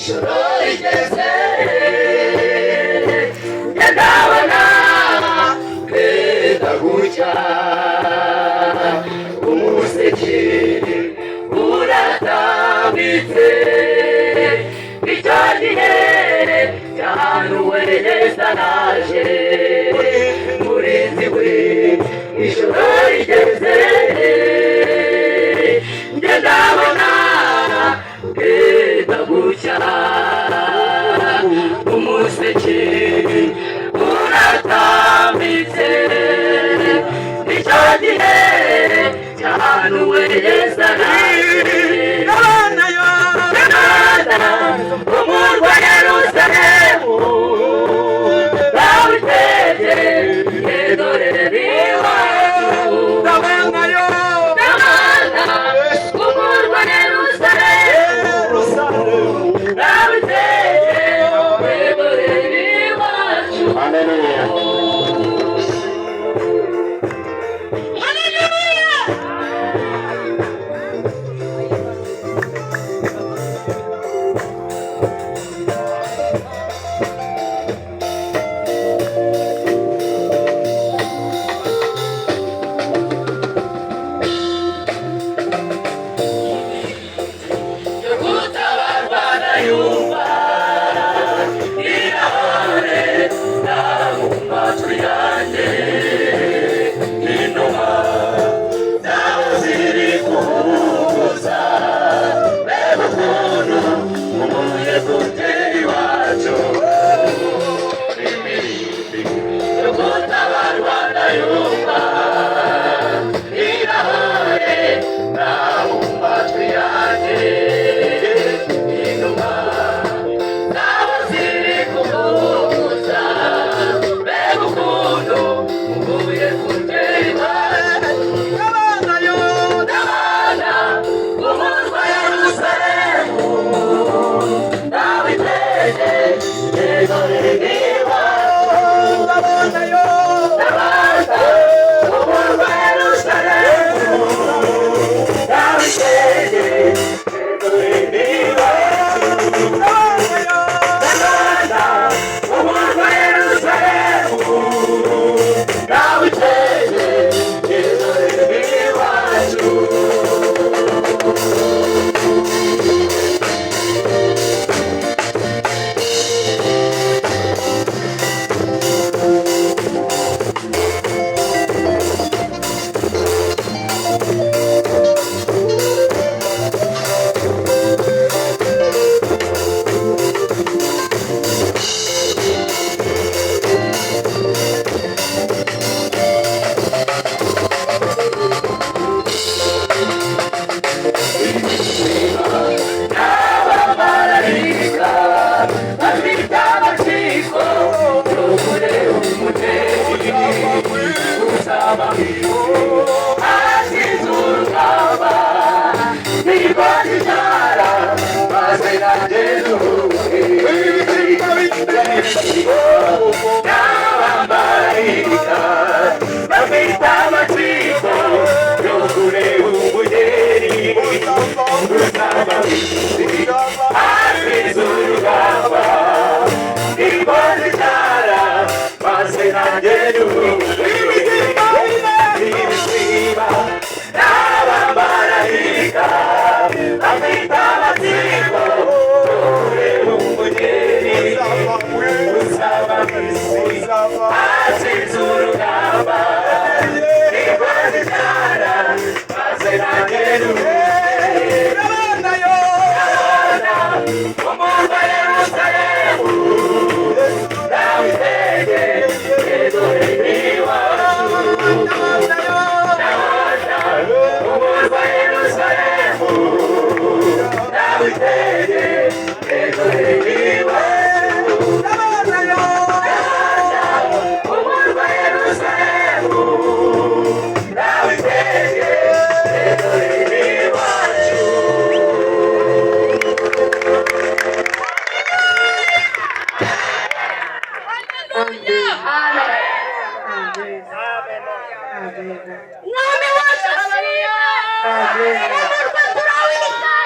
Shoroi Gesere Yadavana Kedagucha Umuseki Uratambitse Icyagihe cyahanuwe neza naje Murinzi ijoro rigeze njye ndabona bwenda gucya umuseke uratambitse icyo gihe cyahanuwe neza naje umurwa Yerusalemu bawuteze dore iwacu ndabanayo ndabana umurwa Yerusalemu bawuteze dore iwacu haleluya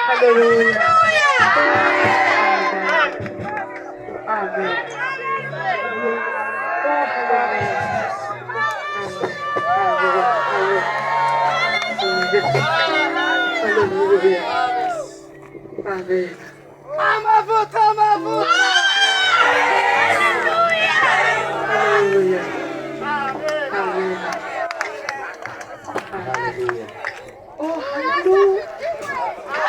Hallelujah. Amen. Amavuta, amavuta. Hallelujah. Hallelujah. Hallelujah. Oh, hallelujah.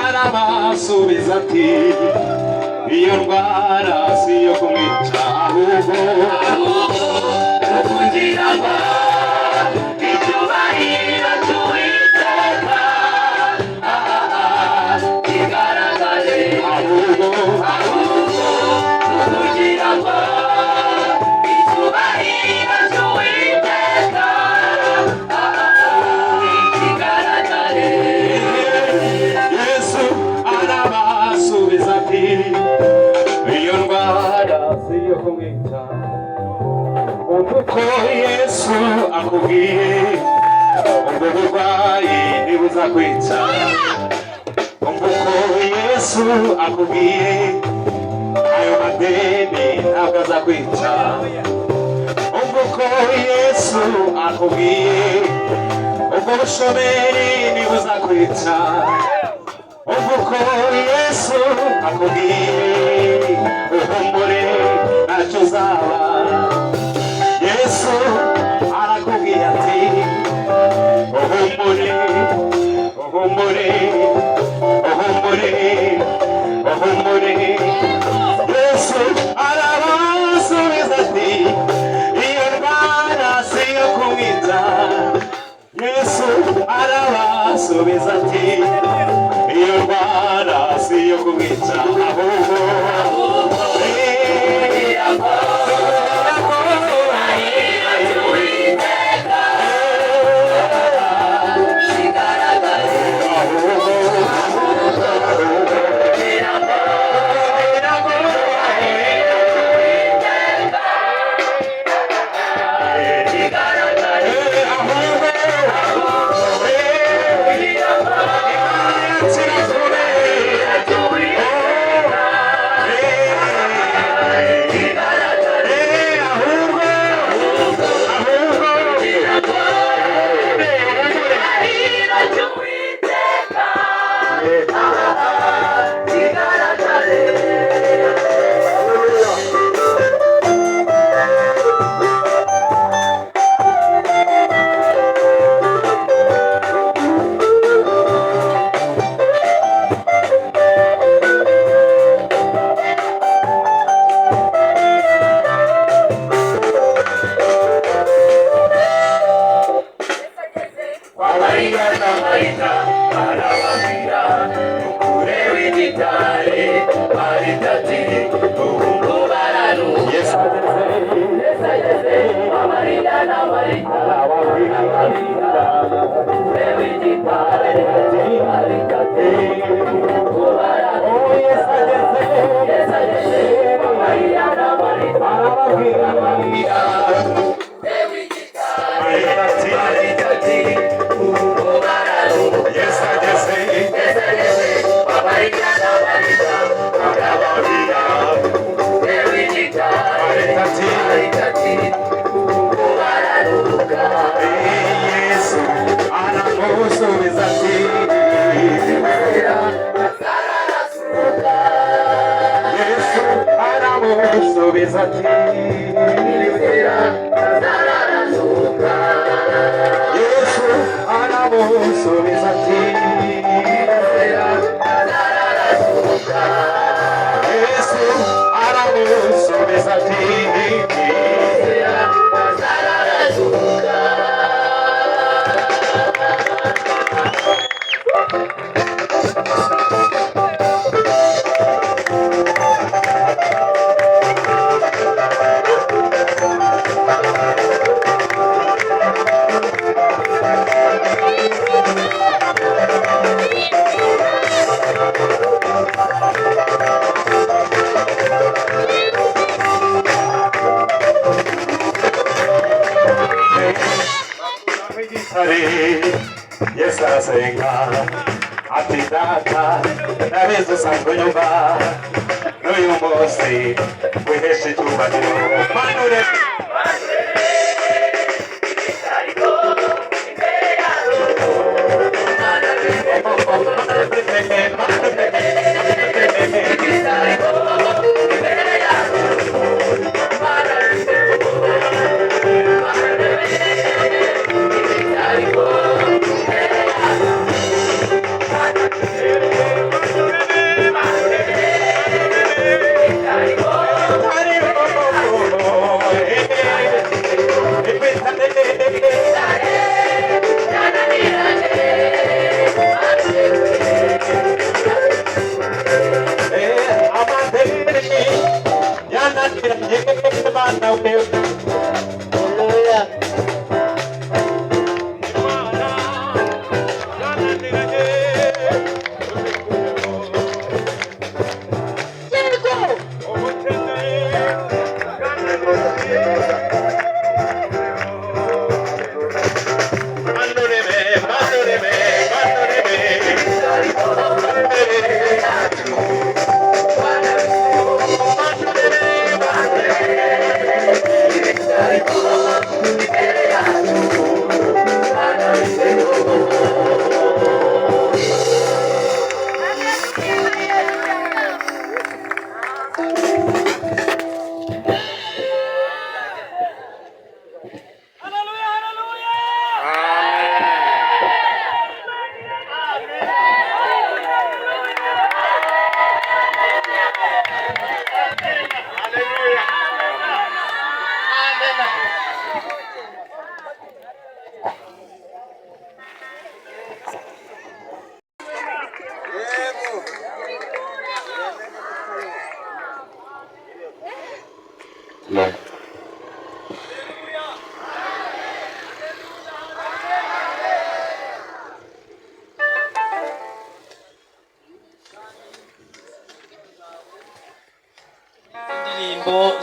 arabasubiza ati iyo ndwara si iyo kumwica ahubwo kugira ngo icyubahiro cy'Uwiteka kigaragare ahubwo kugira ngo icyubahiro cy'Uwiteka kigaragare. Yesu arabasubiza ati iyo ndwara si iyo kumwica uko Yesu akubwiye ubwo burwayi ntibuzakwica uko Yesu akubwiye ayo madeni ntabwo azakwica uko Yesu akubwiye ubwo bushomeri ntibuzakwica uko Yesu akubwiye uhumure ntacyo uzaba. Yesu arakubwiye ati uhumure uhumure uhumure uhumure. Yesu arabasubiza ati iyo ndwara si iyo kumwica. Yesu arabasubiza ati iyo ndwara si iyo kumwica ahubwo Maria na Marita arababwira ukure w'igitare aritati ubu baranu Yesu ageze Maria na Marita arababwira ukure w'igitare aritati ubu baranu Yesu ageze Maria na Marita arababwira Yes, I sing ati data nabizo sango nyumba n'uyu munsi wiheshe icyubahiro manure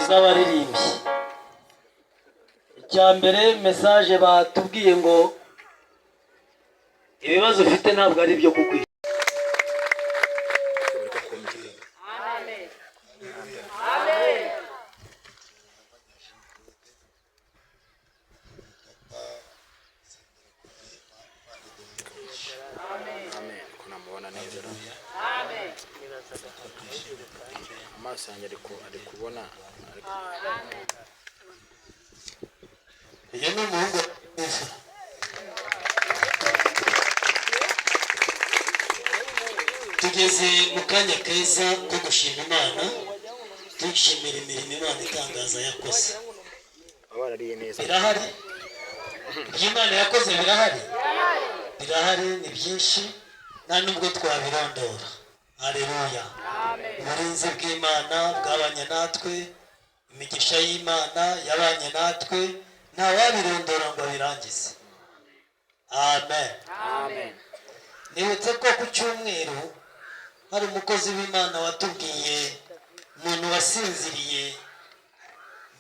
z'abaririmbyi. Icyambere message batubwiye ngo ibibazo ufite ntabwo ari byo kugwira. Amen. Amen. Amen. Kuna mbona neza. Amen. Amaso yanjye ari kubona. Yeno Mungu Yesu. Tugeze mu kanya keza ko gushima Imana, twishimira imirimo Imana itangaza yakoze. Birahari? Imana yakoze birahari? birahari ni byinshi nta nubwo twabirondora. Haleluya. Uburinzi bw'Imana bwabanye natwe, imigisha y'Imana yabanye natwe, nta wabirondora ngo abirangize. Amen. Nibutse ko ku cyumweru hari umukozi w'Imana watubwiye umuntu wasinziriye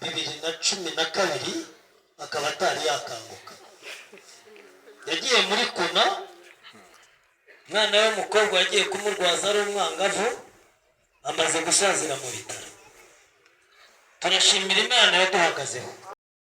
2012 akaba atari yakanguka. Yagiye muri kuna, umwana w'umukobwa yagiye kumurwaza ari umwangavu, amaze gusazira mu bitaro. Turashimira Imana yaduhagazeho.